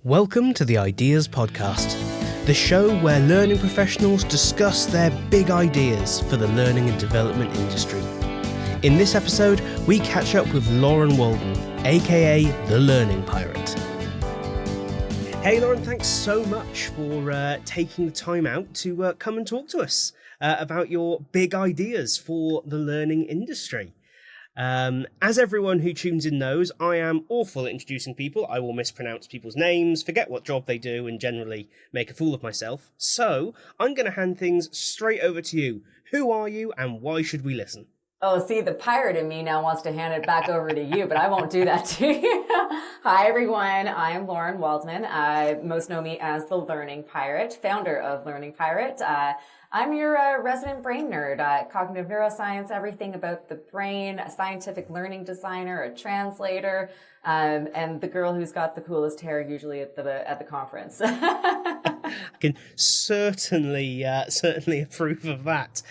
Welcome to the iDeas podcast, the show where learning professionals discuss their big ideas for the learning and development industry. In this episode, we catch up with Lauren Waldman, a.k.a. the Learning Pirate. Hey Lauren, thanks so much for taking the time out to come and talk to us about your big ideas for the learning industry. As everyone who tunes in knows, I am awful at introducing people. I will mispronounce people's names, forget what job they do, and generally make a fool of myself. So, I'm going to hand things straight over to you. Who are you, and why should we listen? Oh, see, the pirate in me now wants to hand it back over to you, but I won't do that to you. Hi, everyone. I am Lauren Waldman. Most know me as the Learning Pirate, founder of Learning Pirate. I'm your resident brain nerd, cognitive neuroscience, everything about the brain, a scientific learning designer, a translator, and the girl who's got the coolest hair usually at the conference. I can certainly approve of that.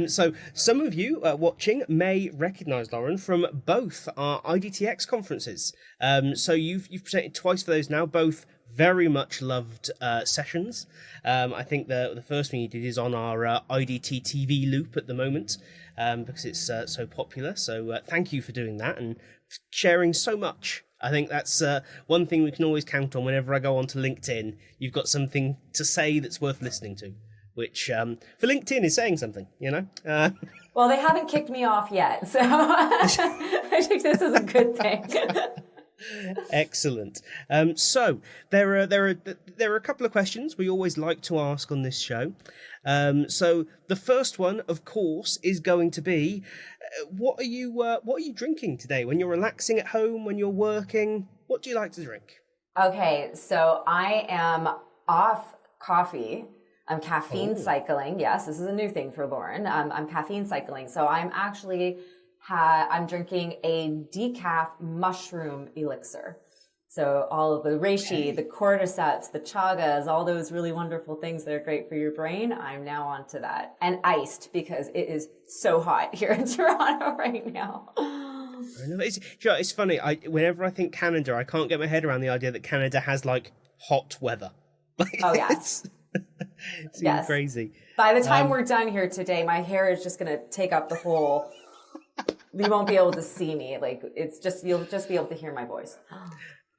So some of you watching may recognise Lauren from both our IDTX conferences. So you've presented twice for those now, both very much loved sessions. I think the first one you did is on our IDT TV loop at the moment because it's so popular. So thank you for doing that and sharing so much. I think that's one thing we can always count on whenever I go onto LinkedIn. You've got something to say that's worth listening to, which for LinkedIn is saying something, you know? Well, they haven't kicked me off yet, so I think this is a good thing. Excellent. So there are a couple of questions we always like to ask on this show. So the first one, of course, is going to be, what are you drinking today when you're relaxing at home, when you're working? What do you like to drink? Okay, so I am off coffee. I'm caffeine cycling. Yes, this is a new thing for Lauren. I'm caffeine cycling. So I'm actually I'm drinking a decaf mushroom elixir. So all of the reishi, the cordyceps, the chagas, all those really wonderful things that are great for your brain, I'm now onto that. And iced, because it is so hot here in Toronto right now. I know. It's funny. Whenever I think Canada, I can't get my head around the idea that Canada has like hot weather. Oh yes. It's yes. Crazy. By the time we're done here today, my hair is just going to take up the whole. You won't be able to see me. You'll just be able to hear my voice.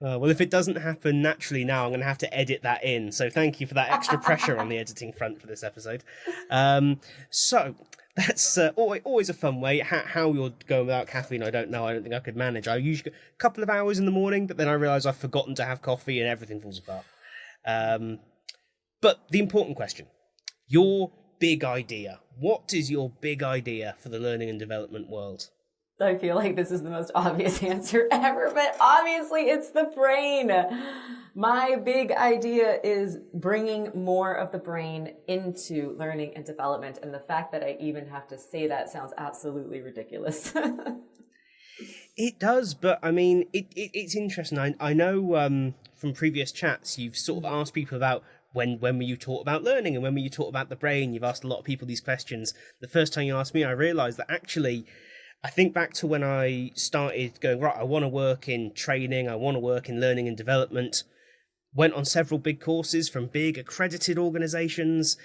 Well, if it doesn't happen naturally now, I'm going to have to edit that in. So thank you for that extra pressure on the editing front for this episode. So that's always a fun way. How you're going without caffeine, I don't know. I don't think I could manage. I usually go a couple of hours in the morning, but then I realise I've forgotten to have coffee and everything falls apart. But the important question, your big idea. What is your big idea for the learning and development world? I feel like this is the most obvious answer ever, but obviously it's the brain. My big idea is bringing more of the brain into learning and development. And the fact that I even have to say that sounds absolutely ridiculous. It does, but I mean, it's interesting. I know from previous chats, you've sort of asked people about when were you taught about learning and when were you taught about the brain. You've asked a lot of people these questions. The first time you asked me, I realised that actually, I think back to when I started going, right, I want to work in training, I want to work in learning and development, went on several big courses from big accredited organisations.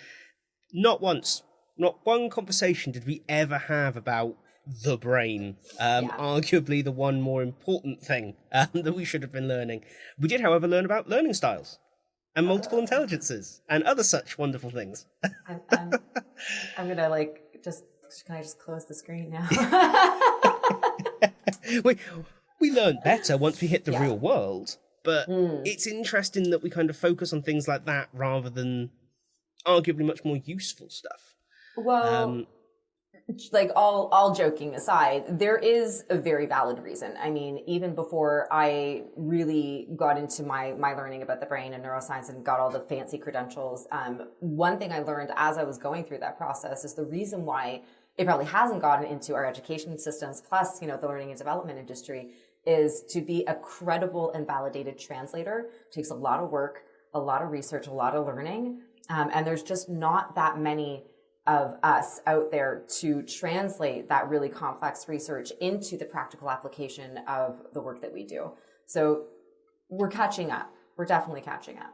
Not once, not one conversation did we ever have about the brain, arguably the one more important thing that we should have been learning. We did, however, learn about learning styles and multiple intelligences and other such wonderful things. I'm gonna can I just close the screen now? we learn better once we hit the real world, but it's interesting that we kind of focus on things like that rather than arguably much more useful stuff. Well, all joking aside, there is a very valid reason. I mean, even before I really got into my learning about the brain and neuroscience and got all the fancy credentials, one thing I learned as I was going through that process is the reason why it probably hasn't gotten into our education systems, plus, the learning and development industry, is to be a credible and validated translator. It takes a lot of work, a lot of research, a lot of learning. And there's just not that many of us out there to translate that really complex research into the practical application of the work that we do. So we're catching up. we're definitely catching up.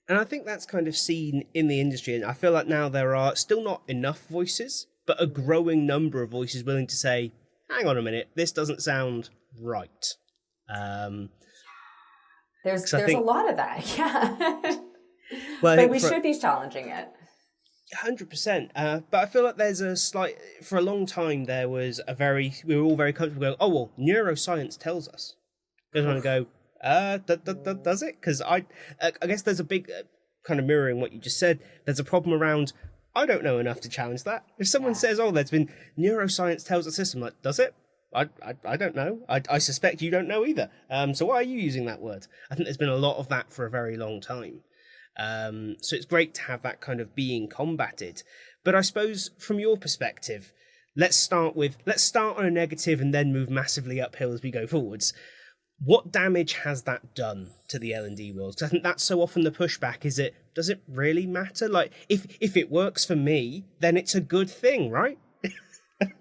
And I think that's kind of seen in the industry. And I feel like now there are still not enough voices, but a growing number of voices willing to say, hang on a minute, this doesn't sound right. There's a lot of that, yeah. Well, but we should be challenging it. 100%. But I feel like there's a slight, for a long time, we were all very comfortable going, oh, well, neuroscience tells us. Goes on and go, does it? Because I guess there's a big kind of mirroring what you just said. There's a problem around, I don't know enough to challenge that. If someone says, oh, there's been neuroscience tells the system, like, does it? I don't know. I suspect you don't know either. So why are you using that word? I think there's been a lot of that for a very long time. So it's great to have that kind of being combated. But I suppose from your perspective, let's start on a negative and then move massively uphill as we go forwards. What damage has that done to the L&D world? Because I think that's so often the pushback, does it really matter? Like, if it works for me, then it's a good thing, right?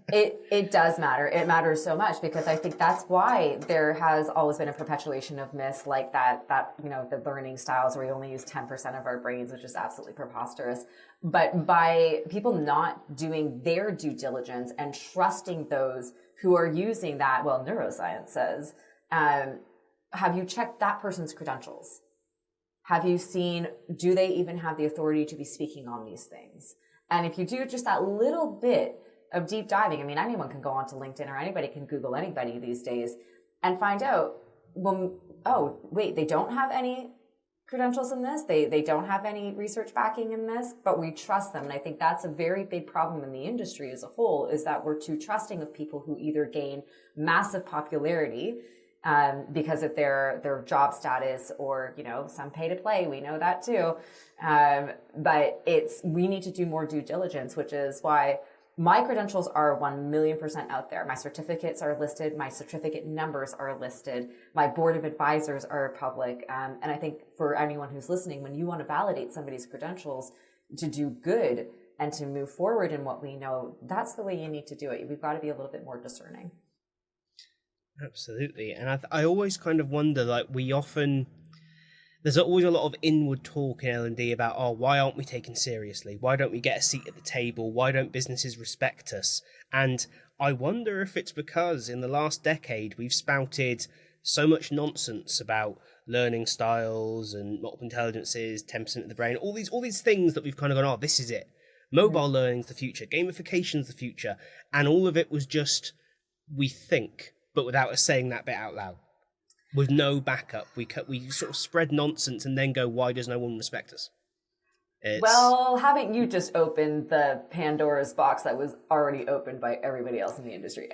It does matter. It matters so much because I think that's why there has always been a perpetuation of myths like that, the learning styles where we only use 10% of our brains, which is absolutely preposterous. But by people not doing their due diligence and trusting those who are using that, well, neuroscience says, have you checked that person's credentials? Have you seen, do they even have the authority to be speaking on these things? And if you do just that little bit of deep diving, I mean, anyone can go onto LinkedIn or anybody can Google anybody these days and find out, well, oh, wait, they don't have any credentials in this. They don't have any research backing in this, but we trust them. And I think that's a very big problem in the industry as a whole, is that we're too trusting of people who either gain massive popularity because of their job status or, some pay to play. We know that too. But we need to do more due diligence, which is why my credentials are 1,000,000% out there. My certificates are listed. My certificate numbers are listed. My board of advisors are public. And I think for anyone who's listening, when you want to validate somebody's credentials to do good and to move forward in what we know, that's the way you need to do it. We've got to be a little bit more discerning. Absolutely. And I always kind of wonder, like, there's always a lot of inward talk in L&D about, oh, why aren't we taken seriously? Why don't we get a seat at the table? Why don't businesses respect us? And I wonder if it's because in the last decade we've spouted so much nonsense about learning styles and multiple intelligences, 10% of the brain, all these things that we've kind of gone, oh, this is it. Mobile learning's the future, gamification's the future, and all of it was just, we think, but without us saying that bit out loud. With no backup, we sort of spread nonsense and then go, why does no one respect us? Well, haven't you just opened the Pandora's box that was already opened by everybody else in the industry?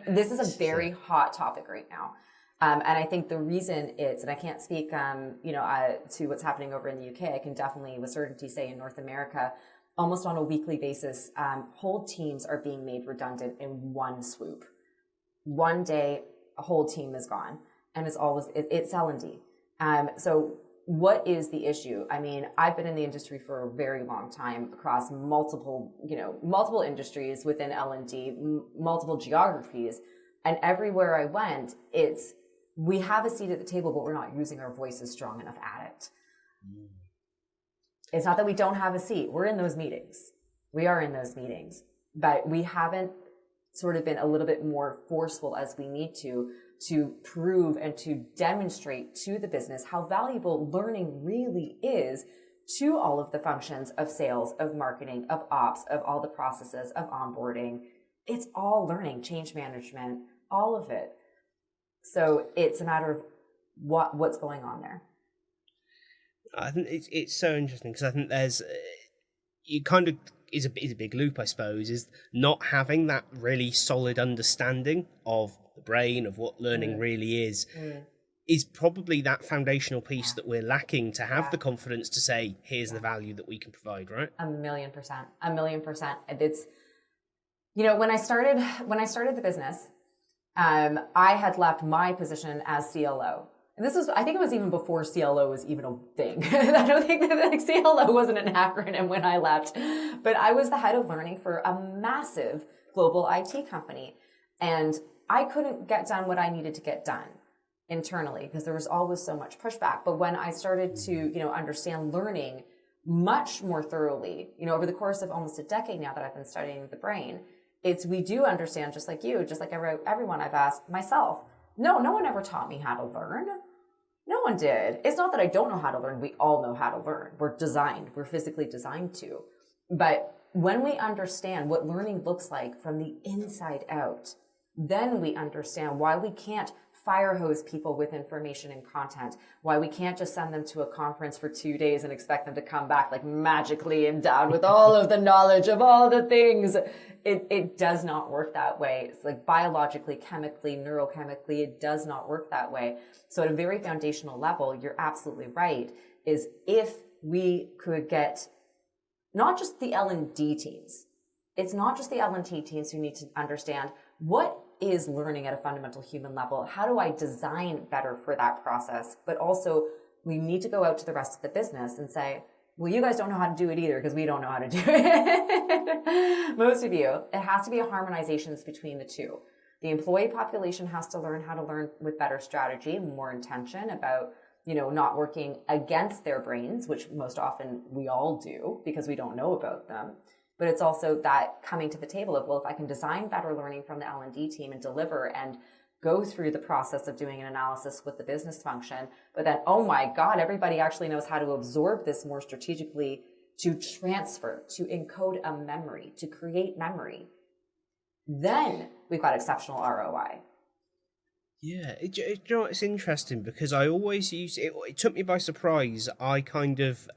This is a very hot topic right now. And I think the reason and I can't speak, to what's happening over in the UK. I can definitely with certainty say in North America, almost on a weekly basis, whole teams are being made redundant in one swoop. One day, a whole team is gone. And it's L&D. So what is the issue? I mean, I've been in the industry for a very long time across multiple industries within L&D, multiple geographies. And everywhere I went, we have a seat at the table, but we're not using our voices strong enough at it. It's not that we don't have a seat. We're in those meetings. We are in those meetings, but we haven't sort of been a little bit more forceful as we need to prove and to demonstrate to the business how valuable learning really is to all of the functions of sales, of marketing, of ops, of all the processes, of onboarding. It's all learning, change management, all of it. So it's a matter of what's going on there. I think it's so interesting because I think there's it kind of is a big loop, I suppose, is not having that really solid understanding of the brain, of what learning really is probably that foundational piece that we're lacking to have the confidence to say, here's the value that we can provide, right? 1,000,000%. 1,000,000%. It's, when I started the business, I had left my position as CLO. And I think it was even before CLO was even a thing. I don't think that CLO wasn't an acronym when I left, but I was the head of learning for a massive global IT company. And I couldn't get done what I needed to get done. internally because there was always so much pushback. But when I started to, understand learning much more thoroughly, over the course of almost a decade now that I've been studying the brain, we do understand, just like you, just like everyone I've asked myself, no one ever taught me how to learn. No one did. It's not that I don't know how to learn. We all know how to learn. We're physically designed to. But when we understand what learning looks like from the inside out, then we understand why we can't fire hose people with information and content, why we can't just send them to a conference for 2 days and expect them to come back like magically endowed with all of the knowledge of all the things. It does not work that way. It's like biologically, chemically, neurochemically, it does not work that way. So at a very foundational level, you're absolutely right, is if we could get not just the L&D teams, it's not just the L&D teams who need to understand what is learning at a fundamental human level. How do I design better for that process? But also we need to go out to the rest of the business and say, well, you guys don't know how to do it either because we don't know how to do it. Most of you, it has to be a harmonization between the two. The employee population has to learn how to learn with better strategy, more intention about, not working against their brains, which most often we all do because we don't know about them. But it's also that coming to the table of, well, if I can design better learning from the L&D team and deliver and go through the process of doing an analysis with the business function, but then, oh my God, everybody actually knows how to absorb this more strategically, to transfer, to encode a memory, to create memory, then we've got exceptional ROI. Yeah, it's interesting because I always use it. It took me by surprise. I kind of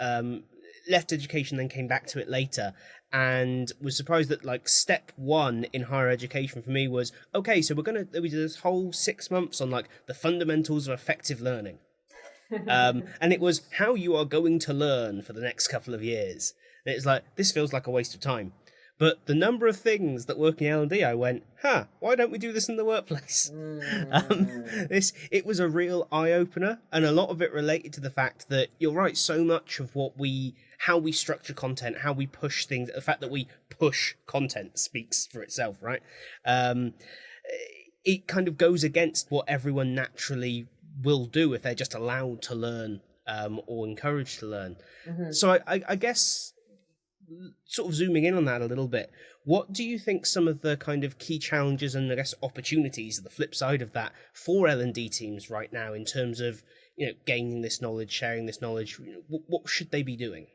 left education, then came back to it later, and was surprised that like step one in higher education for me was, okay, so we did this whole 6 months on like the fundamentals of effective learning. And it was how you are going to learn for the next couple of years. And it's like, this feels like a waste of time. But the number of things that work in L&D, I went, why don't we do this in the workplace? It was a real eye-opener, and a lot of it related to the fact that, you're right, so much of how we structure content, how we push things, the fact that we push content speaks for itself, right? It kind of goes against what everyone naturally will do if they're just allowed to learn or encouraged to learn. Mm-hmm. So I guess, sort of zooming in on that a little bit, what do you think some of the kind of key challenges and I guess opportunities, the flip side of that, for L&D teams right now in terms of gaining this knowledge, sharing this knowledge? What should they be doing?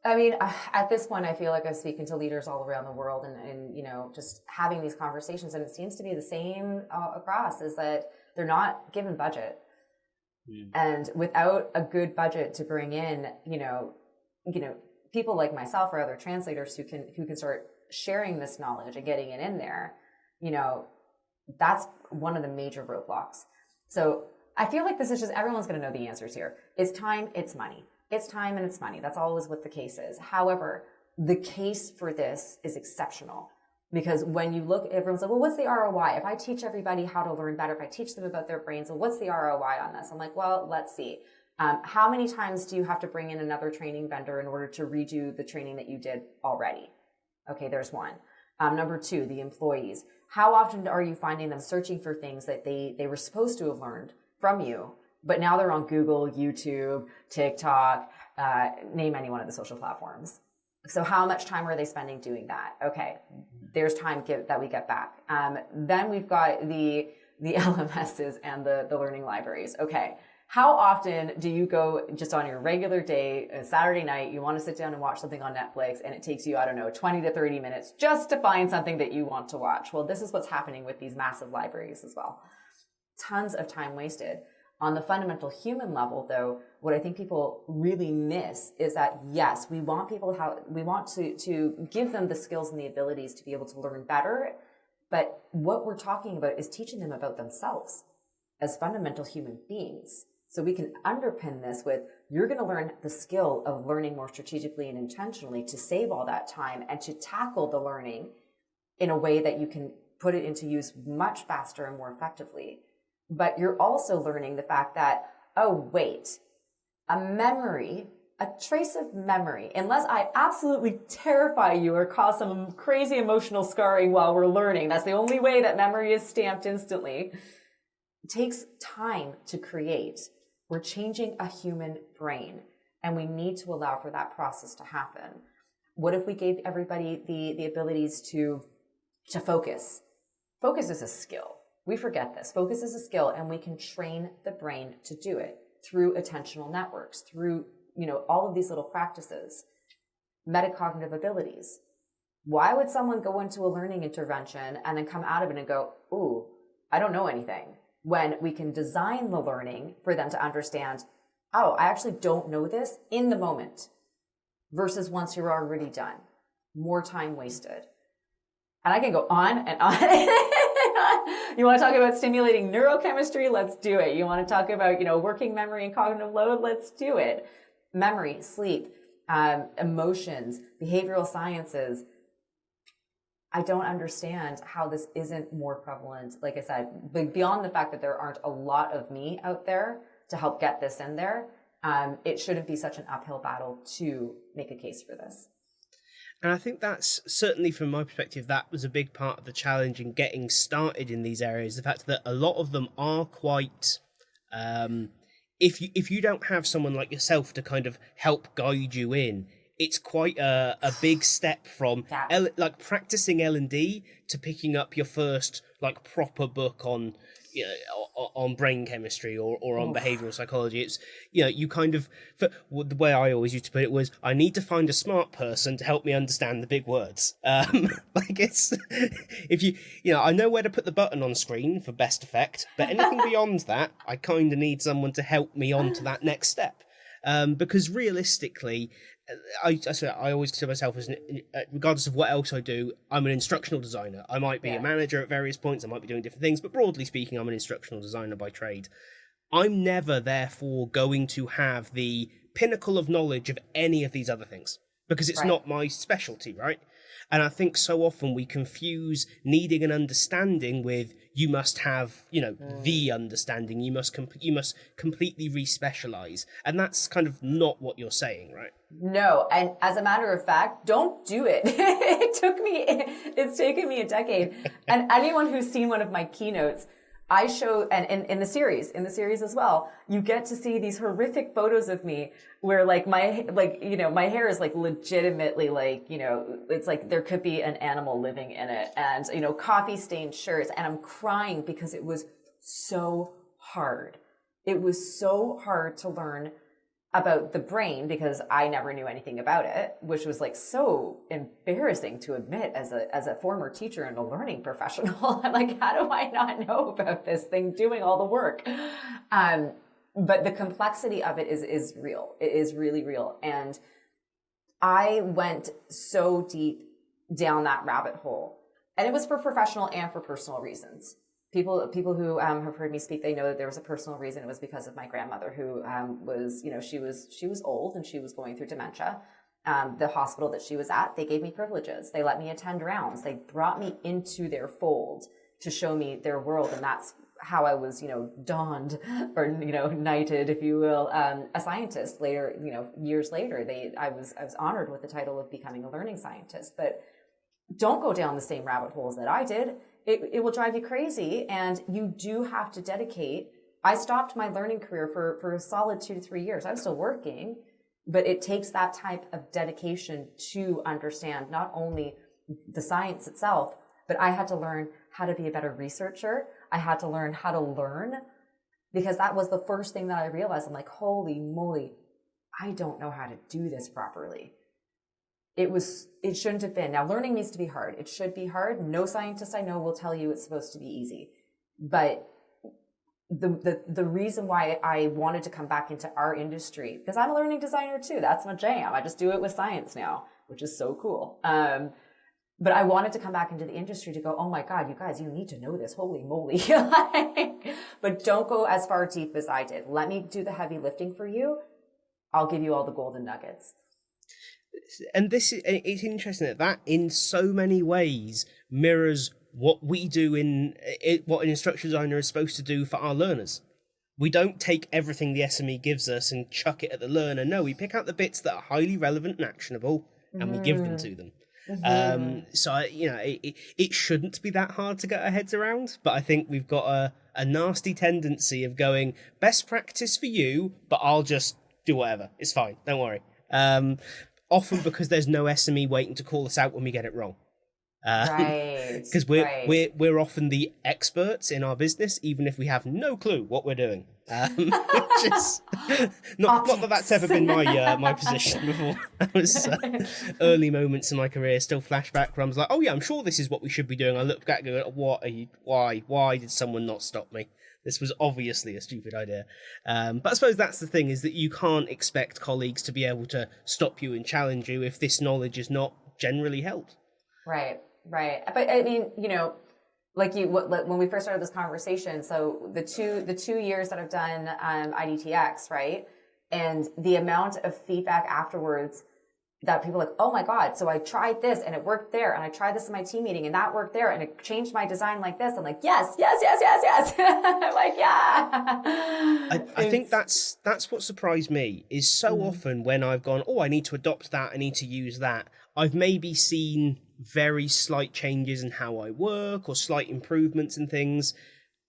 I mean, at this point, I feel like I'm speaking to leaders all around the world and just having these conversations, and it seems to be the same across, is that they're not given budget. And without a good budget to bring in, people like myself or other translators who can start sharing this knowledge and getting it in there, that's one of the major roadblocks. So I feel like this is just, everyone's going to know the answers here. It's time, it's money. It's time and it's money. That's always what the case is. However, the case for this is exceptional, because when you look, everyone's like, well, what's the ROI? If I teach everybody how to learn better, if I teach them about their brains, well, what's the ROI on this? I'm like, well, let's see. How many times do you have to bring in another training vendor in order to redo the training that you did already? Okay, there's one. Number two, the employees. How often are you finding them searching for things that they were supposed to have learned from you, but now they're on Google, YouTube, TikTok, name any one of the social platforms. So how much time are they spending doing that? Okay, there's time that we get back. Then we've got the LMSs and the learning libraries. Okay. How often do you go just on your regular day, a Saturday night, you want to sit down and watch something on Netflix, and it takes you, 20 to 30 minutes just to find something that you want to watch? Well, this is what's happening with these massive libraries as well. Tons of time wasted. On the fundamental human level, though, what I think people really miss is that, yes, we want to give them the skills and the abilities to be able to learn better, but what we're talking about is teaching them about themselves as fundamental human beings. So we can underpin this with, you're going to learn the skill of learning more strategically and intentionally to save all that time and to tackle the learning in a way that you can put it into use much faster and more effectively. But you're also learning the fact that, oh, wait, a trace of memory, unless I absolutely terrify you or cause some crazy emotional scarring while we're learning, that's the only way that memory is stamped instantly. takes time to create. We're changing a human brain, and we need to allow for that process to happen. What if we gave everybody the abilities to focus? Focus is a skill. We forget this. Focus is a skill, and we can train the brain to do it through attentional networks, through, all of these little practices. Metacognitive abilities. Why would someone go into a learning intervention and then come out of it and go, ooh, I don't know anything, when we can design the learning for them to understand, oh, I actually don't know this in the moment, versus once you're already done. More time wasted. And I can go on and on. You want to talk about stimulating neurochemistry? Let's do it. You want to talk about, working memory and cognitive load? Let's do it. Memory, sleep, emotions, behavioral sciences. I don't understand how this isn't more prevalent. Like I said, beyond the fact that there aren't a lot of me out there to help get this in there, it shouldn't be such an uphill battle to make a case for this. And I think that's certainly, from my perspective, that was a big part of the challenge in getting started in these areas. The fact that a lot of them are quite, if you don't have someone like yourself to kind of help guide you in, it's quite a big step from practicing L&D to picking up your first proper book on on brain chemistry or on behavioral psychology. It's you kind of, the way I always used to put it was, I need to find a smart person to help me understand the big words. It's if I know where to put the button on screen for best effect, but anything beyond that, I kind of need someone to help me on to that next step. Because realistically, I always consider myself as, regardless of what else I do, I'm an instructional designer. I might be a manager at various points, I might be doing different things, but broadly speaking, I'm an instructional designer by trade. I'm never, therefore, going to have the pinnacle of knowledge of any of these other things, because it's not my specialty, right? And I think so often we confuse needing an understanding with, you must have, the understanding. You must completely re-specialize, and that's kind of not what you're saying, right? No, and as a matter of fact, don't do it. It's taken me a decade, and anyone who's seen one of my keynotes, I show, and in the series as well, you get to see these horrific photos of me where my hair is legitimately it's like there could be an animal living in it, and coffee stained shirts, and I'm crying because it was so hard. It was so hard to learn about the brain because I never knew anything about it, which was so embarrassing to admit as a former teacher and a learning professional. I'm like, how do I not know about this thing doing all the work? But the complexity of it is real. It is really real. And I went so deep down that rabbit hole, and it was for professional and for personal reasons. People who have heard me speak, they know that there was a personal reason. It was because of my grandmother, who was, she was old and she was going through dementia. The hospital that she was at, they gave me privileges. They let me attend rounds. They brought me into their fold to show me their world, and that's how I was, donned or knighted, if you will, a scientist. Later, years later, I was honored with the title of becoming a learning scientist. But don't go down the same rabbit holes that I did. It will drive you crazy, and you do have to dedicate. I stopped my learning career for a solid 2 to 3 years. I'm still working, but it takes that type of dedication to understand not only the science itself, but I had to learn how to be a better researcher. I had to learn how to learn, because that was the first thing that I realized. I'm like, holy moly, I don't know how to do this properly. It shouldn't have been. Now, learning needs to be hard. It should be hard. No scientist I know will tell you it's supposed to be easy. But the reason why I wanted to come back into our industry, because I'm a learning designer too. That's my jam. I just do it with science now, which is so cool. But I wanted to come back into the industry to go, oh my God, you guys, you need to know this. Holy moly. But don't go as far deep as I did. Let me do the heavy lifting for you. I'll give you all the golden nuggets. And it's interesting that in so many ways mirrors what we do what an instructional designer is supposed to do for our learners. We don't take everything the SME gives us and chuck it at the learner. No, we pick out the bits that are highly relevant and actionable, and we give them to them. So, it shouldn't be that hard to get our heads around, but I think we've got a nasty tendency of going, best practice for you, but I'll just do whatever. It's fine. Don't worry. Often because there's no SME waiting to call us out when we get it wrong. Right. Because we're often the experts in our business, even if we have no clue what we're doing. Which is not that that's ever been my position before. That was early moments in my career, still flashback where I was like, oh yeah, I'm sure this is what we should be doing. I look back and go, why did someone not stop me? This was obviously a stupid idea. But I suppose that's the thing, is that you can't expect colleagues to be able to stop you and challenge you if this knowledge is not generally held. Right. But I mean, when we first started this conversation, so the 2 years that I've done IDTX, right? And the amount of feedback afterwards that people are like, oh my God, so I tried this and it worked there, and I tried this in my team meeting and that worked there, and it changed my design like this. I'm like, yes. I'm like, yeah. I think that's what surprised me, is so often when I've gone, oh, I need to adopt that, I need to use that, I've maybe seen very slight changes in how I work or slight improvements in things.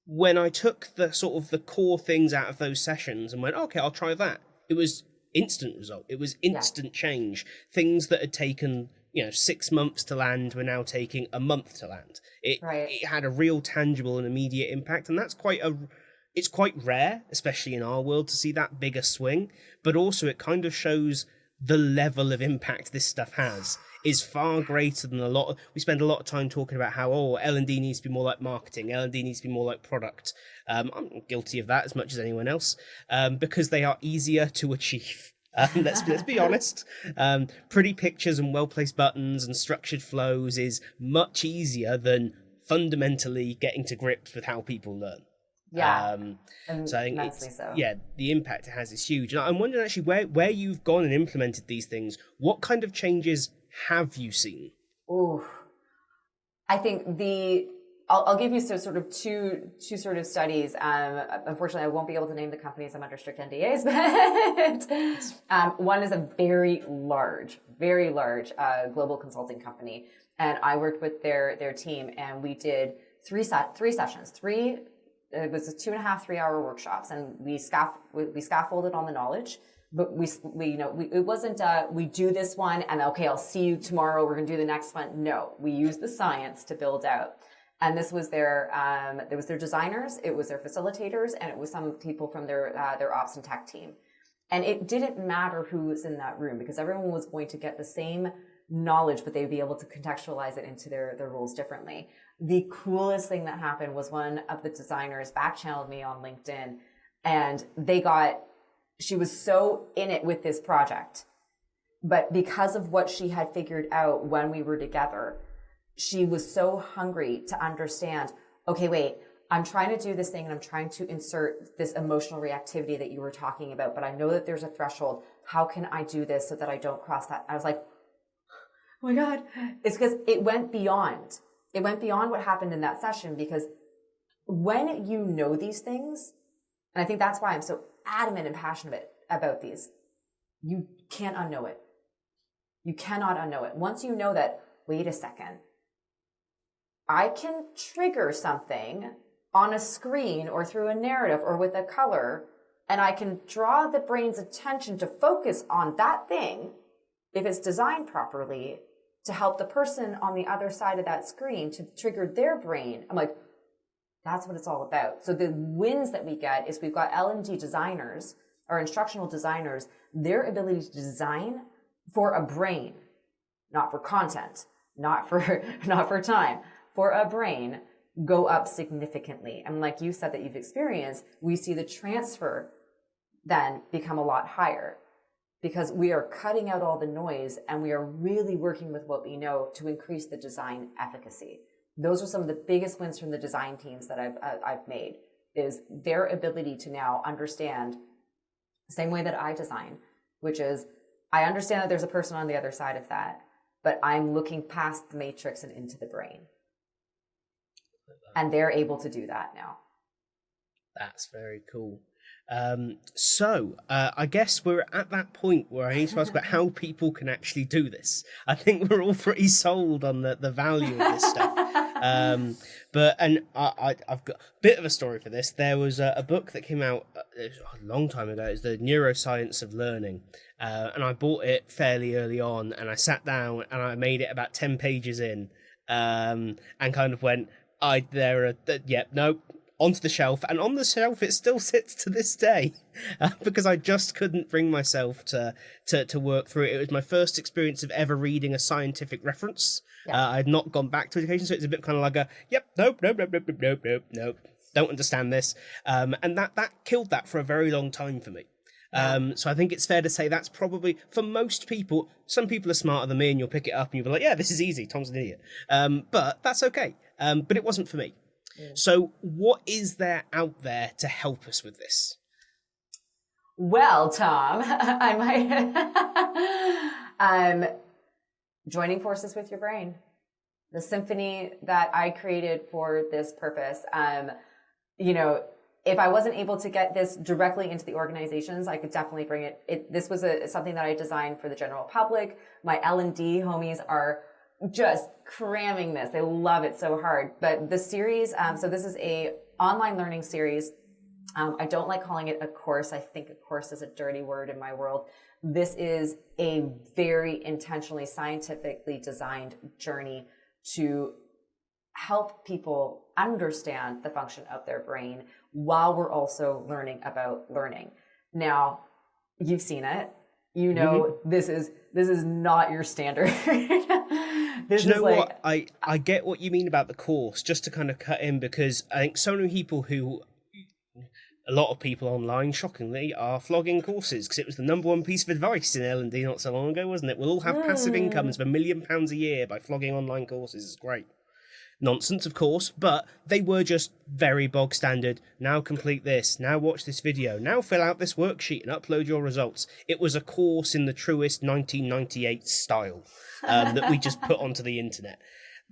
When I took the sort of the core things out of those sessions and went, okay, I'll try that, it was instant result. It was instant change. Things that had taken 6 months to land were now taking a month to land. It had a real tangible and immediate impact, and that's it's quite rare, especially in our world, to see that bigger swing. But also it kind of shows the level of impact this stuff has is far greater than we spend a lot of time talking about how, L&D needs to be more like marketing, L&D needs to be more like product. I'm guilty of that as much as anyone else, because they are easier to achieve. Let's be honest. Pretty pictures and well-placed buttons and structured flows is much easier than fundamentally getting to grips with how people learn. Yeah, so I think the impact it has is huge. And I'm wondering actually where you've gone and implemented these things, what kind of changes have you seen? Ooh, I think I'll give you sort of two sort of studies. Unfortunately, I won't be able to name the companies. I'm under strict NDAs, but one is a very large global consulting company, and I worked with their team, and we did three sessions. It was a 2.5 3-hour workshops, and we scaffolded on the knowledge. But it wasn't we do this one and okay, I'll see you tomorrow, we're gonna do the next one. No, we used the science to build out. And this was their designers, it was their facilitators, and it was some people from their ops and tech team. And it didn't matter who was in that room, because everyone was going to get the same knowledge, but they'd be able to contextualize it into their roles differently. The coolest thing that happened was one of the designers back-channeled me on LinkedIn, and she was so in it with this project, but because of what she had figured out when we were together, she was so hungry to understand, okay, wait, I'm trying to do this thing and I'm trying to insert this emotional reactivity that you were talking about, but I know that there's a threshold. How can I do this so that I don't cross that? I was like, oh my God. It's because it went beyond what happened in that session, because when you know these things, and I think that's why I'm so adamant and passionate about these, you can't unknow it. You cannot unknow it. Once you know that, wait a second, I can trigger something on a screen or through a narrative or with a color, and I can draw the brain's attention to focus on that thing, if it's designed properly, to help the person on the other side of that screen to trigger their brain. I'm like, that's what it's all about. So the wins that we get is we've got L&D designers or instructional designers, their ability to design for a brain, not for content, not for time, for a brain, go up significantly. And like you said that you've experienced, we see the transfer then become a lot higher, because we are cutting out all the noise and we are really working with what we know to increase the design efficacy. Those are some of the biggest wins from the design teams that I've made, is their ability to now understand the same way that I design, which is I understand that there's a person on the other side of that, but I'm looking past the matrix and into the brain. And they're able to do that now. That's very cool. I guess we're at that point where I need to ask about how people can actually do this. I think we're all pretty sold on the value of this stuff. I've got a bit of a story for this. There was a book that came out a long time ago. It's the Neuroscience of Learning. And I bought it fairly early on, and I sat down and I made it about 10 pages in, and kind of went, nope, onto the shelf. And on the shelf it still sits to this day, because I just couldn't bring myself to work through it. It was my first experience of ever reading a scientific reference. I had not gone back to education, so it's a bit kind of like nope, don't understand this. And that killed that for a very long time for me. So I think it's fair to say that's probably, for most people, some people are smarter than me and you'll pick it up and you'll be like, yeah, this is easy, Tom's an idiot. But that's okay. But it wasn't for me. So what is there out there to help us with this? Well, Tom, I'm joining forces with your brain. The symphony that I created for this purpose. If I wasn't able to get this directly into the organizations, I could definitely bring it. This was something that I designed for the general public. My L&D homies are just cramming this. They love it so hard. But the series, so this is a online learning series. I don't like calling it a course. I think a course is a dirty word in my world. This is a very intentionally, scientifically designed journey to help people understand the function of their brain while we're also learning about learning. Now, you've seen it. You know, this is not your standard. What? I get what you mean about the course, just to kind of cut in, because I think so many people a lot of people online, shockingly, are flogging courses because it was the number one piece of advice in L&D not so long ago, wasn't it? We'll all have passive incomes of £1 million a year by flogging online courses. It's great. Nonsense, of course, but they were just very bog standard. Now complete this, now watch this video, now fill out this worksheet and upload your results. It was a course in the truest 1998 style that we just put onto the internet.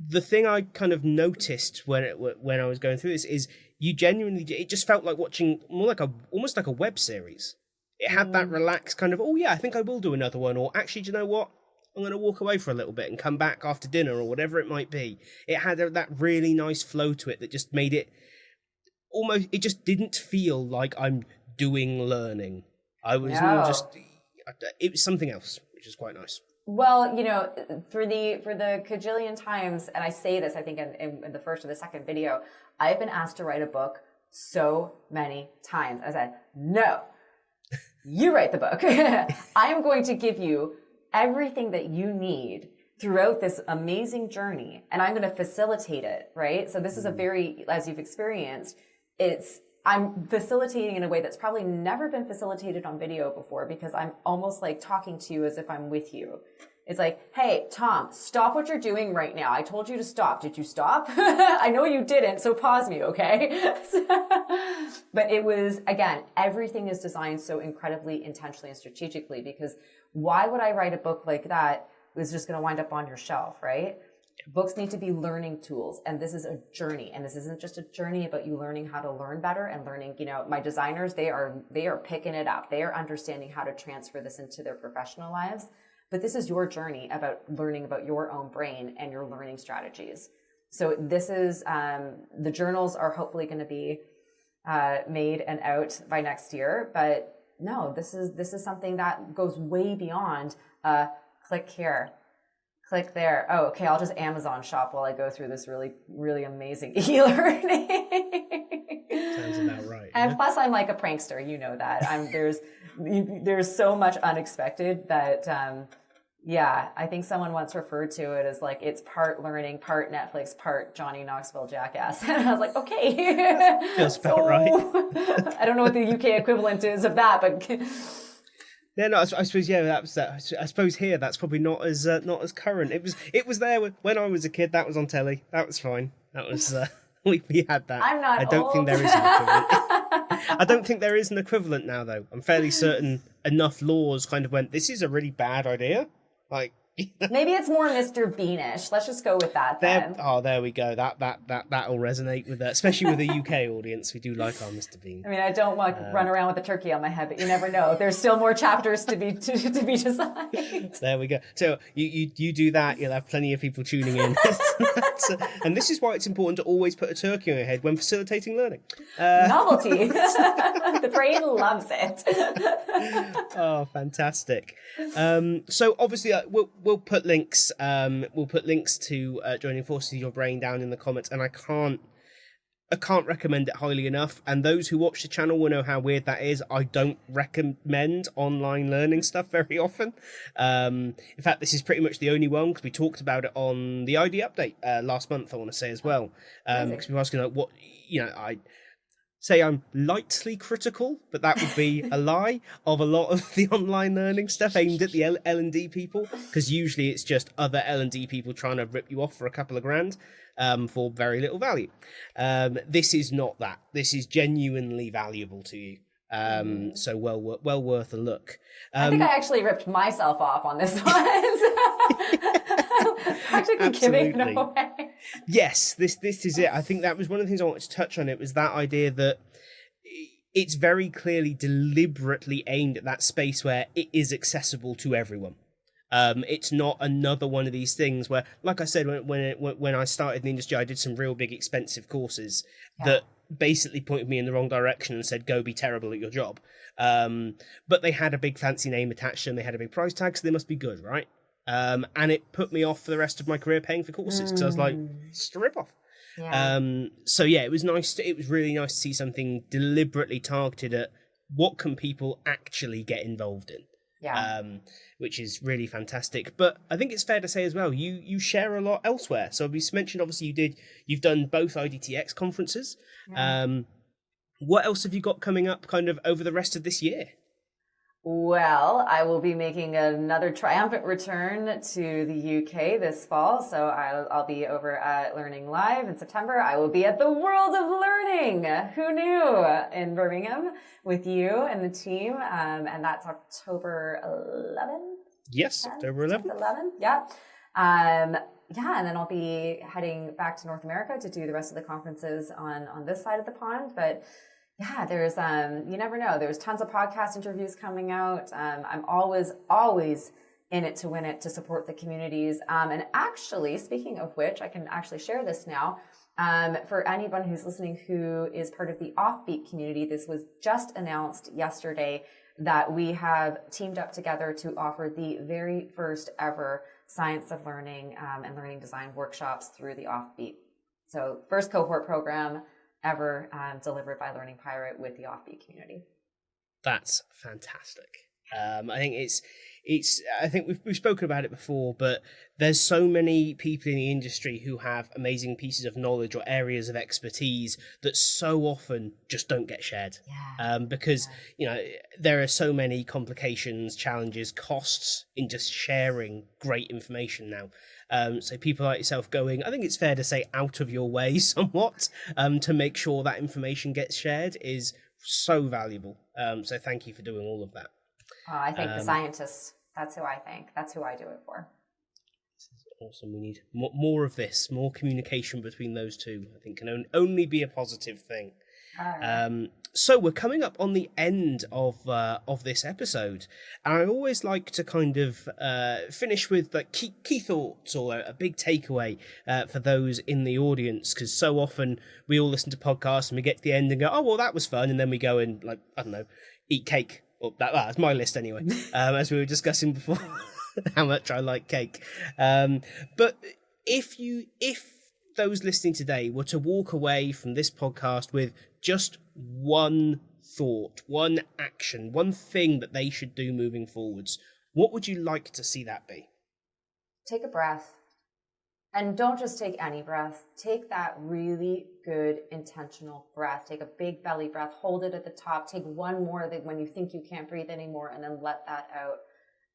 The thing I kind of noticed when I was going through this is you genuinely, it just felt like watching almost like a web series. It had that relaxed kind of, oh yeah, I think I will do another one, or actually, do you know what? I'm going to walk away for a little bit and come back after dinner or whatever it might be. It had that really nice flow to it that just made it almost, it just didn't feel like I'm doing learning. I was more just, it was something else, which is quite nice. Well, for the cajillion times, and I say this, I think in the first or the second video, I've been asked to write a book so many times. I said, no, you write the book. I am going to give you everything that you need throughout this amazing journey, and I'm going to facilitate it, right? So this is a very, as you've experienced, I'm facilitating in a way that's probably never been facilitated on video before, because I'm almost like talking to you as if I'm with you. It's like, hey, Tom, stop what you're doing right now. I told you to stop. Did you stop? I know you didn't, so pause me, okay? But it was, again, everything is designed so incredibly intentionally and strategically, because why would I write a book like that was just going to wind up on your shelf, right? Books need to be learning tools, and this is a journey, and this isn't just a journey about you learning how to learn better and learning, my designers, they are picking it up. They are understanding how to transfer this into their professional lives. But this is your journey about learning about your own brain and your learning strategies. So this is, the journals are hopefully going to be made and out by next year. But no, this is something that goes way beyond click here, click there. Oh, okay, I'll just Amazon shop while I go through this really, really amazing e-learning. Sounds about right. And plus, I'm like a prankster. You know that. There's so much unexpected that, I think someone once referred to it as like it's part learning, part Netflix, part Johnny Knoxville jackass. And I was like, okay. Feels about right. I don't know what the UK equivalent is of that, but... Yeah, no, I suppose that was that. I suppose here that's probably not as current. It was there when I was a kid. That was on telly. That was fine. That was we had that. I'm not. I don't old. think there is an equivalent. I don't think there is an equivalent now, though. I'm fairly certain enough laws kind of went, this is a really bad idea. Like, Maybe it's more Mr. Beanish. Let's just go with that then. There we go. That'll resonate with especially with the UK audience. We do like our Mr. Bean. I mean, I don't want to run around with a turkey on my head, but you never know. There's still more chapters to be decided. There we go. So you do that, you'll have plenty of people tuning in. And this is why it's important to always put a turkey on your head when facilitating learning. Novelty. The brain loves it. Oh, fantastic. So obviously we'll put links to joining forces with your brain down in the comments, and I can't recommend it highly enough. And those who watch the channel will know how weird that is. I don't recommend online learning stuff very often. In fact, this is pretty much the only one, because we talked about it on the ID update last month, I want to say as well. Because we were asking, like, what, I say I'm lightly critical, but that would be a lie, of a lot of the online learning stuff aimed at the L&D people, because usually it's just other L&D people trying to rip you off for a couple of grand for very little value. This is not that. This is genuinely valuable to you. So well worth a look. I think I actually ripped myself off on this one. Actually giving it away. Yes, this is it. I think that was one of the things I wanted to touch on. It was that idea that it's very clearly deliberately aimed at that space where it is accessible to everyone. It's not another one of these things where, like I said, when I started in the industry, I did some real big expensive courses that basically pointed me in the wrong direction and said, go be terrible at your job. But they had a big fancy name attached to them. They had a big price tag, so they must be good, right? And it put me off for the rest of my career paying for courses, because I was like, it's a rip-off. So yeah, it was nice. It was really nice to see something deliberately targeted at what can people actually get involved in. Which is really fantastic. But I think it's fair to say as well, you share a lot elsewhere. So we mentioned, obviously, you've done both IDTX conferences. What else have you got coming up kind of over the rest of this year? Well, I will be making another triumphant return to the UK this fall. So I'll be over at Learning Live in September. I will be at the World of Learning. Who knew? In Birmingham with you and the team. And that's October 11th? Yes, 10th? October 11th. 11th, yeah. And then I'll be heading back to North America to do the rest of the conferences on this side of the pond. But yeah, there's, you never know. There's tons of podcast interviews coming out. I'm always in it to win it, to support the communities. And actually, speaking of which, I can actually share this now. For anyone who's listening who is part of the Offbeat community, this was just announced yesterday that we have teamed up together to offer the very first ever Science of Learning and Learning Design workshops through the Offbeat. So first cohort program ever delivered by Learning Pirate with the Offbeat community. That's fantastic. I think I think we've spoken about it before, but there's so many people in the industry who have amazing pieces of knowledge or areas of expertise that so often just don't get shared. Because there are so many complications, challenges, costs in just sharing great information now. So people like yourself going, I think it's fair to say, out of your way somewhat to make sure that information gets shared is so valuable. So thank you for doing all of that. I thank the scientists. That's who I thank. That's who I do it for. This is awesome. We need more of this, more communication between those two. I think can only be a positive thing. So we're coming up on the end of this episode, and I always like to kind of finish with like key thoughts or a big takeaway for those in the audience, because so often we all listen to podcasts and we get to the end and go, oh well, that was fun, and then we go and, like, I don't know, eat cake. Well, that's my list anyway, as we were discussing before, how much I like cake. But if those listening today were to walk away from this podcast with just one thought, one action, one thing that they should do moving forwards, what would you like to see that be? Take a breath. And don't just take any breath. Take that really good intentional breath. Take a big belly breath. Hold it at the top. Take one more when you think you can't breathe anymore, and then let that out.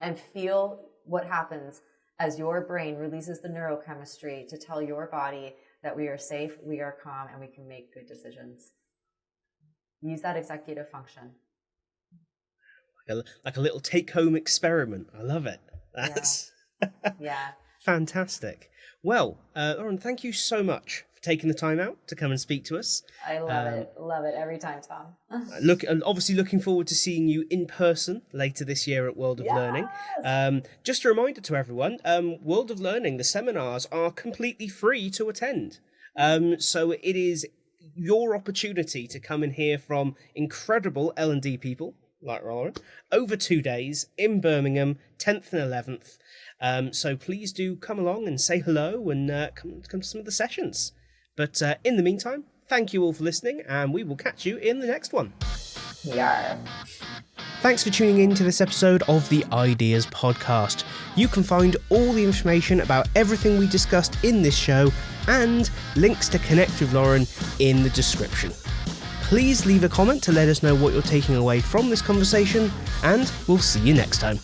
And feel what happens as your brain releases the neurochemistry to tell your body that we are safe, we are calm, and we can make good decisions. Use that executive function. Like a little take-home experiment. I love it. Yeah. Fantastic. Well, Lauren, thank you so much for taking the time out to come and speak to us. I love it every time, Tom. Obviously looking forward to seeing you in person later this year at World of Learning. Just a reminder to everyone, World of Learning, the seminars are completely free to attend. So it is your opportunity to come and hear from incredible L&D people like Lauren over 2 days in Birmingham, 10th and 11th. So please do come along and say hello and come to some of the sessions. But in the meantime, thank you all for listening, and we will catch you in the next one. Yeah. Thanks for tuning in to this episode of the iDeas podcast. You can find all the information about everything we discussed in this show and links to connect with Lauren in the description. Please leave a comment to let us know what you're taking away from this conversation, and we'll see you next time.